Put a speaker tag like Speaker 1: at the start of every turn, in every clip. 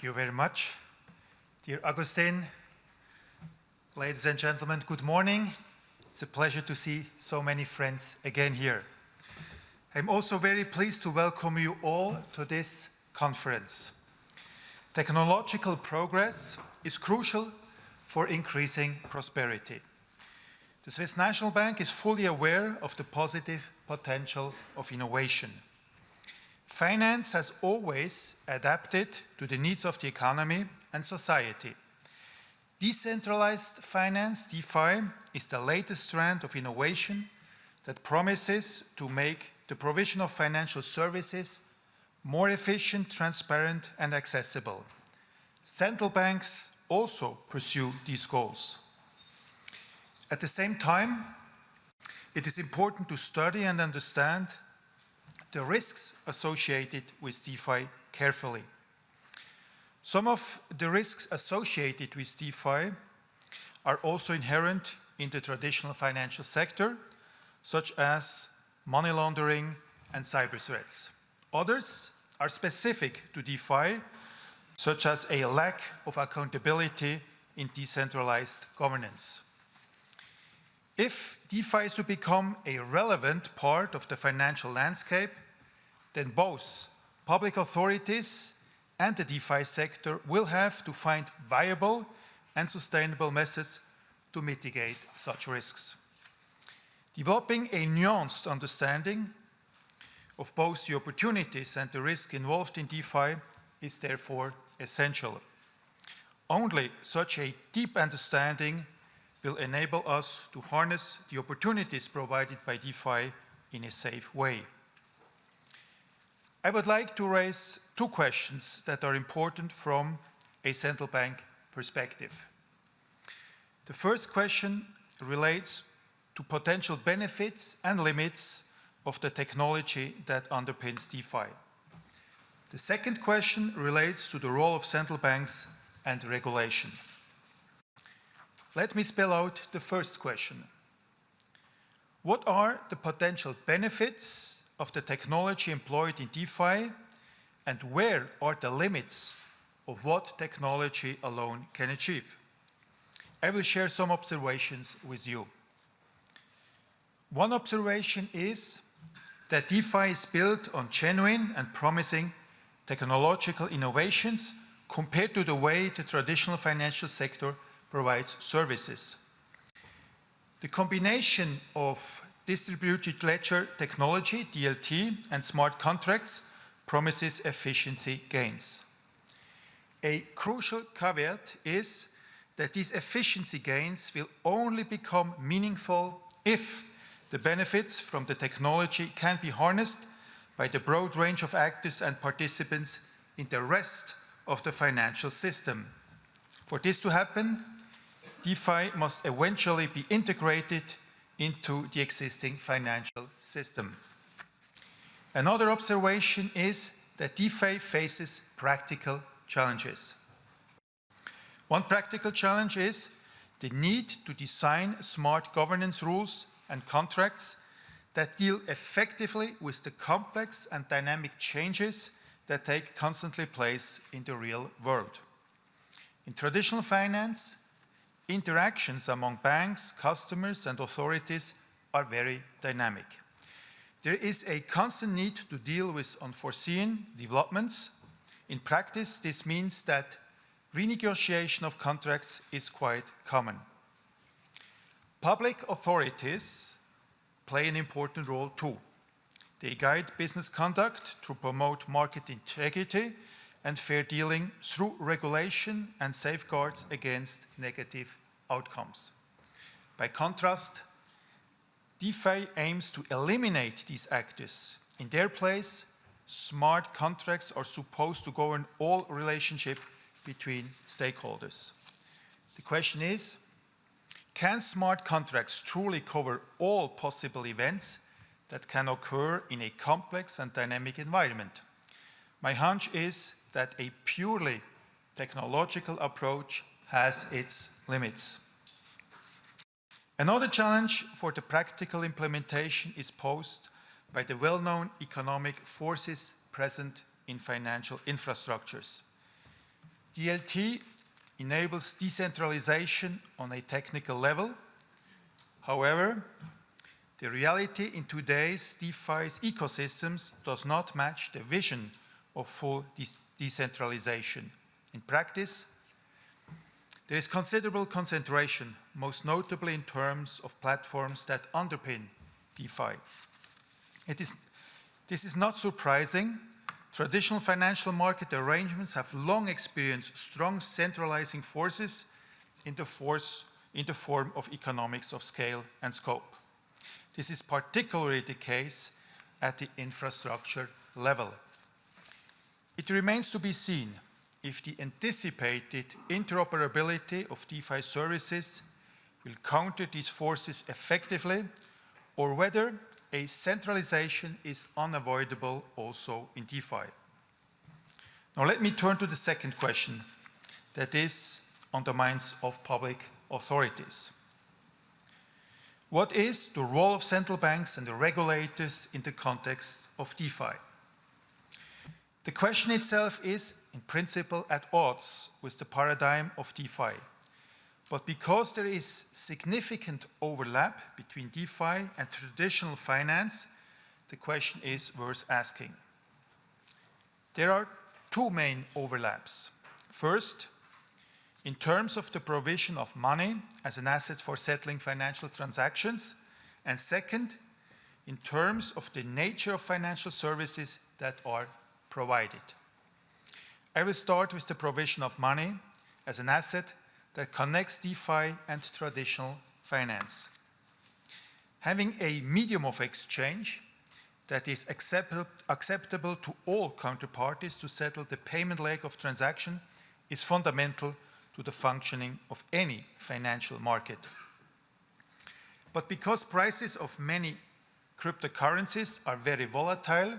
Speaker 1: Thank you very much. Dear Agustin, ladies and gentlemen, good morning. It's a pleasure to see so many friends again here. I'm also very pleased to welcome you all to this conference. Technological progress is crucial for increasing prosperity. The Swiss National Bank is fully aware of the positive potential of innovation. Finance has always adapted to the needs of the economy and society. Decentralized finance, Defy, is the latest strand of innovation that promises to make the provision of financial services more efficient, transparent, and accessible. Central banks also pursue these goals. At the same time, it is important to study and understand the risks associated with DeFi carefully. Some of the risks associated with DeFi are also inherent in the traditional financial sector, such as money laundering and cyber threats. Others are specific to DeFi, such as a lack of accountability in decentralized governance. If DeFi is to become a relevant part of the financial landscape, then both public authorities and the DeFi sector will have to find viable and sustainable methods to mitigate such risks. Developing a nuanced understanding of both the opportunities and the risk involved in DeFi is therefore essential. Only such a deep understanding will enable us to harness the opportunities provided by DeFi in a safe way. I would like to raise two questions that are important from a central bank perspective. The first question relates to potential benefits and limits of the technology that underpins DeFi. The second question relates to the role of central banks and regulation. Let me spell out the first question. What are the potential benefits of the technology employed in DeFi, and where are the limits of what technology alone can achieve? I will share some observations with you. One observation is that DeFi is built on genuine and promising technological innovations compared to the way the traditional financial sector provides services. The combination of distributed ledger technology, DLT, and smart contracts promises efficiency gains. A crucial caveat is that these efficiency gains will only become meaningful if the benefits from the technology can be harnessed by the broad range of actors and participants in the rest of the financial system. For this to happen, DeFi must eventually be integrated into the existing financial system. Another observation is that DeFi faces practical challenges. One practical challenge is the need to design smart governance rules and contracts that deal effectively with the complex and dynamic changes that take constantly place in the real world. In traditional finance, interactions among banks, customers, and authorities are very dynamic. There is a constant need to deal with unforeseen developments. In practice, this means that renegotiation of contracts is quite common. Public authorities play an important role too. They guide business conduct to promote market integrity and fair dealing through regulation and safeguards against negative outcomes. By contrast, DeFi aims to eliminate these actors. In their place, smart contracts are supposed to govern all relationship between stakeholders. The question is, can smart contracts truly cover all possible events that can occur in a complex and dynamic environment? My hunch is that a purely technological approach has its limits. Another challenge for the practical implementation is posed by the well-known economic forces present in financial infrastructures. DLT enables decentralization on a technical level. However, the reality in today's DeFi's ecosystems does not match the vision of full decentralization. In practice, there is considerable concentration, most notably in terms of platforms that underpin DeFi. This is not surprising. Traditional financial market arrangements have long experienced strong centralizing forces in the form of economics of scale and scope. This is particularly the case at the infrastructure level. It remains to be seen if the anticipated interoperability of DeFi services will counter these forces effectively, or whether a centralization is unavoidable also in DeFi. Now let me turn to the second question that is on the minds of public authorities. What is the role of central banks and the regulators in the context of DeFi? The question itself is, in principle, at odds with the paradigm of DeFi. But because there is significant overlap between DeFi and traditional finance, the question is worth asking. There are two main overlaps. First, in terms of the provision of money as an asset for settling financial transactions, and second, in terms of the nature of financial services that are provided. I will start with the provision of money as an asset that connects DeFi and traditional finance. Having a medium of exchange that is acceptable to all counterparties to settle the payment leg of transaction is fundamental to the functioning of any financial market. But because prices of many cryptocurrencies are very volatile,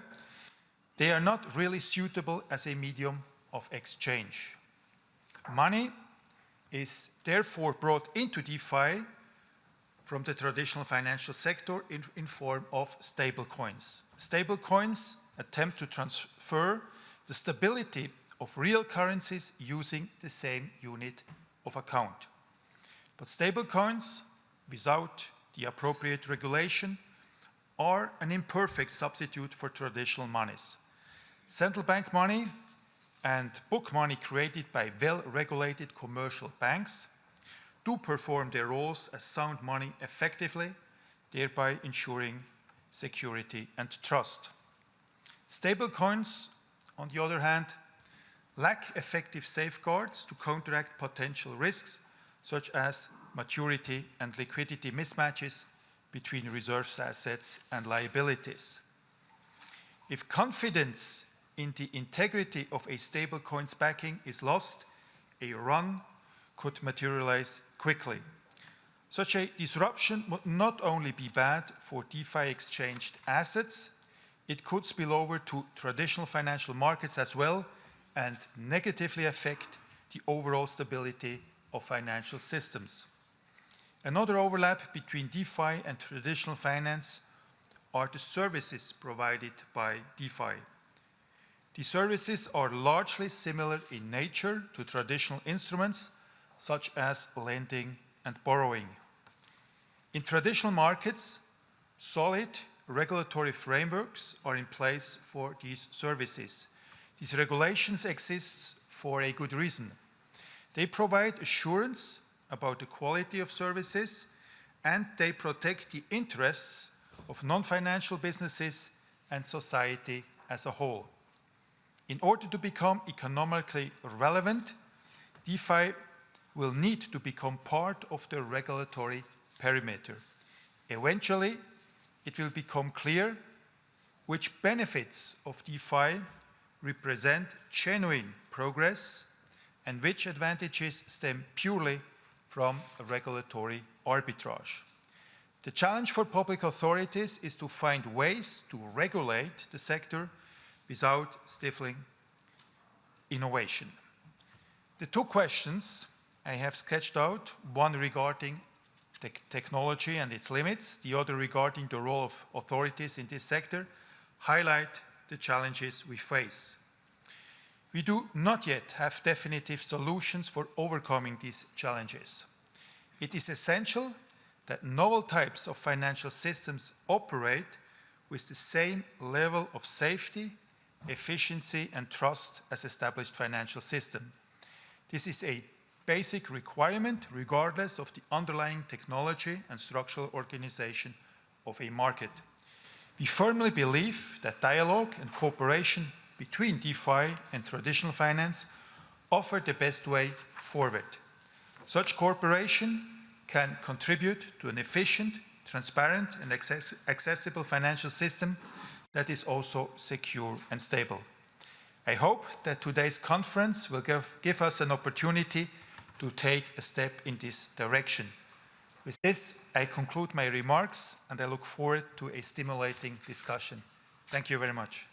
Speaker 1: they are not really suitable as a medium of exchange. Money is therefore brought into DeFi from the traditional financial sector in form of stablecoins. Stablecoins attempt to transfer the stability of real currencies using the same unit of account. But stablecoins, without the appropriate regulation, are an imperfect substitute for traditional monies. Central bank money and book money created by well-regulated commercial banks do perform their roles as sound money effectively, thereby ensuring security and trust. Stablecoins, on the other hand, lack effective safeguards to counteract potential risks, such as maturity and liquidity mismatches between reserve assets and liabilities. If confidence in the integrity of a stablecoin's backing is lost, a run could materialize quickly. Such a disruption would not only be bad for DeFi exchanged assets, it could spill over to traditional financial markets as well and negatively affect the overall stability of financial systems. Another overlap between DeFi and traditional finance are the services provided by DeFi. The services are largely similar in nature to traditional instruments, such as lending and borrowing. In traditional markets, solid regulatory frameworks are in place for these services. These regulations exist for a good reason. They provide assurance about the quality of services, and they protect the interests of non-financial businesses and society as a whole. In order to become economically relevant, DeFi will need to become part of the regulatory perimeter. Eventually, it will become clear which benefits of DeFi represent genuine progress and which advantages stem purely from regulatory arbitrage. The challenge for public authorities is to find ways to regulate the sector without stifling innovation. The two questions I have sketched out, one regarding technology and its limits, the other regarding the role of authorities in this sector, highlight the challenges we face. We do not yet have definitive solutions for overcoming these challenges. It is essential that novel types of financial systems operate with the same level of safety, efficiency, and trust as established financial systems. This is a basic requirement regardless of the underlying technology and structural organization of a market. We firmly believe that dialogue and cooperation between DeFi and traditional finance offer the best way forward. Such cooperation can contribute to an efficient, transparent, and accessible financial system that is also secure and stable. I hope that today's conference will give us an opportunity to take a step in this direction. With this, I conclude my remarks, and I look forward to a stimulating discussion. Thank you very much.